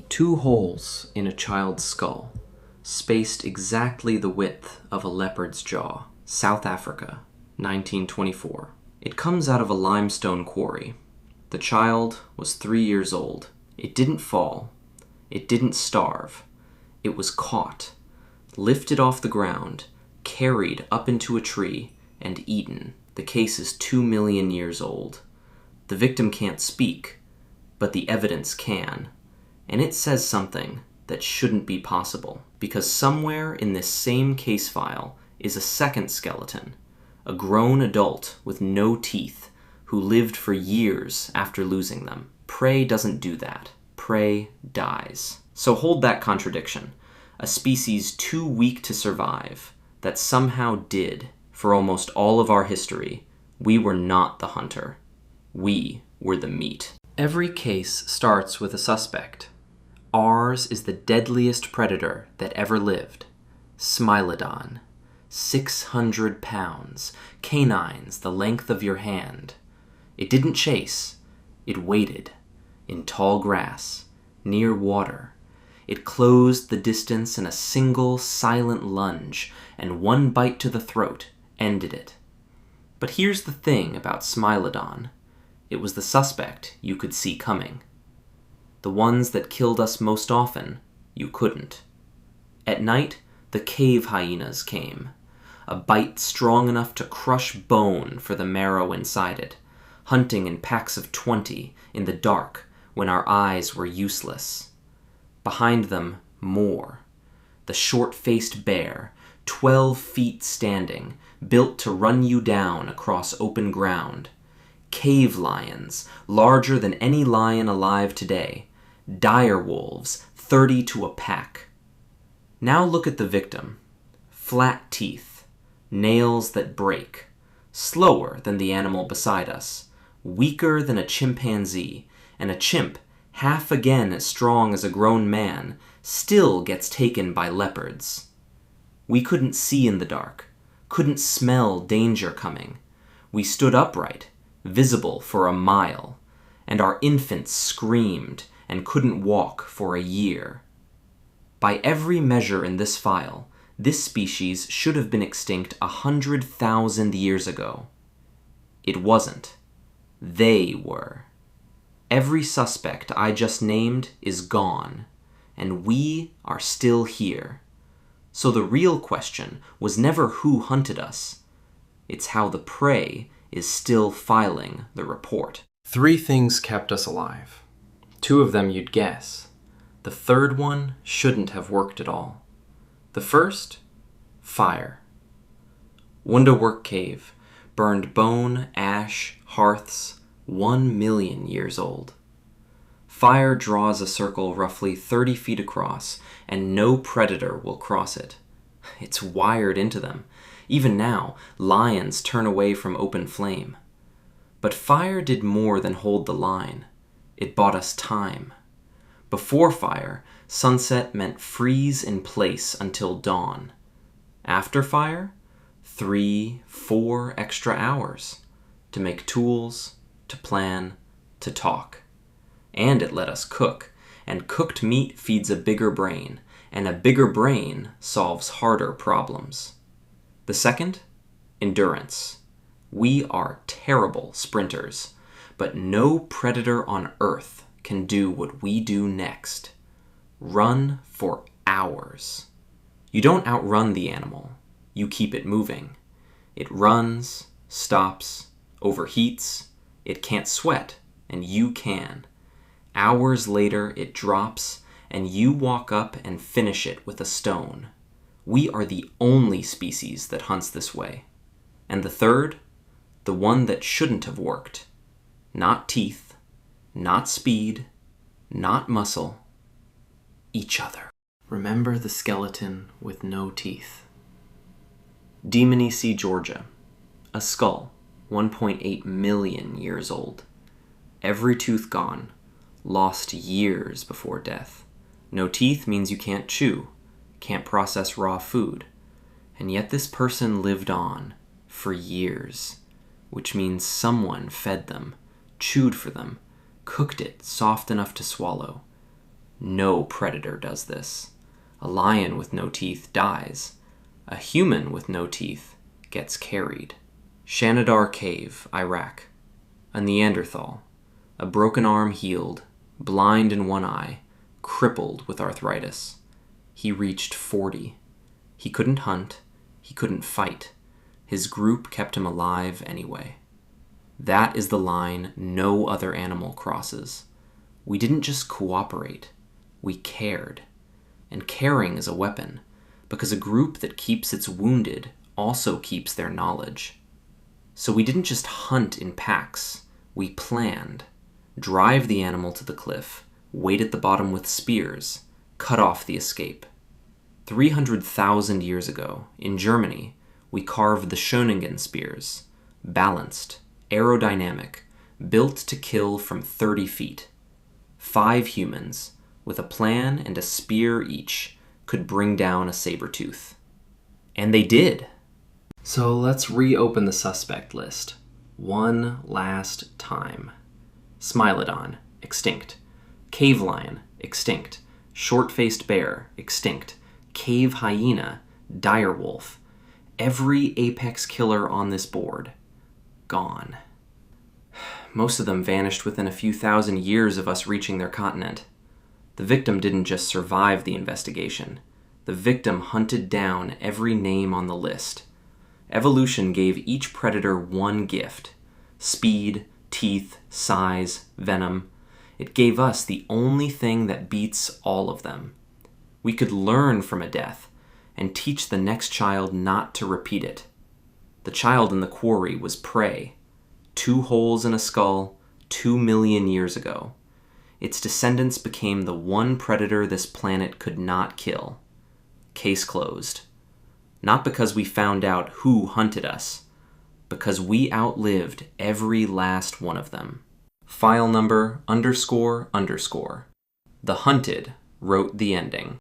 Two holes in a child's skull, spaced exactly the width of a leopard's jaw. South Africa, 1924. It comes out of a limestone quarry. The child was 3 years old. It didn't fall. It didn't starve. It was caught, lifted off the ground, carried up into a tree, and eaten. The case is 2 million years old. The victim can't speak, but the evidence can. And it says something that shouldn't be possible, because somewhere in this same case file is a second skeleton, a grown adult with no teeth who lived for years after losing them. Prey doesn't do that. Prey dies. So hold that contradiction. A species too weak to survive that somehow did for almost all of our history. We were not the hunter. We were the meat. Every case starts with a suspect. Ours is the deadliest predator that ever lived. Smilodon. 600 pounds. Canines the length of your hand. It didn't chase. It waited. In tall grass. Near water. It closed the distance in a single silent lunge, and one bite to the throat ended it. But here's the thing about Smilodon. It was the suspect you could see coming. The ones that killed us most often, you couldn't. At night, the cave hyenas came. A bite strong enough to crush bone for the marrow inside it, hunting in packs of 20 in the dark when our eyes were useless. Behind them, more. The short-faced bear, 12 feet standing, built to run you down across open ground. Cave lions, larger than any lion alive today. Dire wolves, 30 to a pack. Now look at the victim. Flat teeth, nails that break, slower than the animal beside us, weaker than a chimpanzee, and a chimp, half again as strong as a grown man, still gets taken by leopards. We couldn't see in the dark, couldn't smell danger coming. We stood upright, visible for a mile, and our infants screamed and couldn't walk for a year. By every measure in this file, this species should have been extinct 100,000 years ago. It wasn't. They were. Every suspect I just named is gone, and we are still here. So the real question was never who hunted us. It's how the prey is still filing the report. 3 things kept us alive. 2 of them you'd guess. The third one shouldn't have worked at all. The first? Fire. Wunderwerk Cave. Burned bone, ash, hearths, 1 million years old. Fire draws a circle roughly 30 feet across, and no predator will cross it. It's wired into them. Even now, lions turn away from open flame. But fire did more than hold the line. It bought us time. Before fire, sunset meant freeze in place until dawn. After fire, 3, 4 extra hours to make tools, to plan, to talk. And it let us cook, and cooked meat feeds a bigger brain, and a bigger brain solves harder problems. The second, endurance. We are terrible sprinters, but no predator on Earth can do what we do next. Run for hours. You don't outrun the animal. You keep it moving. It runs, stops, overheats. It can't sweat, and you can. Hours later, it drops, and you walk up and finish it with a stone. We are the only species that hunts this way. And the third, the one that shouldn't have worked. Not teeth, not speed, not muscle. Each other. Remember the skeleton with no teeth. Dmanisi, Georgia. A skull, 1.8 million years old. Every tooth gone. Lost years before death. No teeth means you can't chew, can't process raw food. And yet this person lived on for years, which means someone fed them, chewed for them, cooked it soft enough to swallow. No predator does this. A lion with no teeth dies. A human with no teeth gets carried. Shanidar Cave, Iraq. A Neanderthal. A broken arm healed, blind in one eye, crippled with arthritis. He reached 40. He couldn't hunt. He couldn't fight. His group kept him alive anyway. That is the line no other animal crosses. We didn't just cooperate. We cared. And caring is a weapon, because a group that keeps its wounded also keeps their knowledge. So we didn't just hunt in packs. We planned. Drive the animal to the cliff, wait at the bottom with spears, cut off the escape. 300,000 years ago, in Germany, we carved the Schöningen spears, balanced, aerodynamic, built to kill from 30 feet. 5 humans, with a plan and a spear each, could bring down a saber-tooth. And they did! So let's reopen the suspect list. One last time. Smilodon, extinct. Cave lion, extinct. Short-faced bear, extinct. Cave hyena, direwolf. Every apex killer on this board, gone. Most of them vanished within a few thousand years of us reaching their continent. The victim didn't just survive the investigation. The victim hunted down every name on the list. Evolution gave each predator one gift: speed, teeth, size, venom. It gave us the only thing that beats all of them. We could learn from a death and teach the next child not to repeat it. The child in the quarry was prey. 2 holes in a skull, 2 million years ago. Its descendants became the one predator this planet could not kill. Case closed. Not because we found out who hunted us, because we outlived every last one of them. File number ___. The hunted wrote the ending.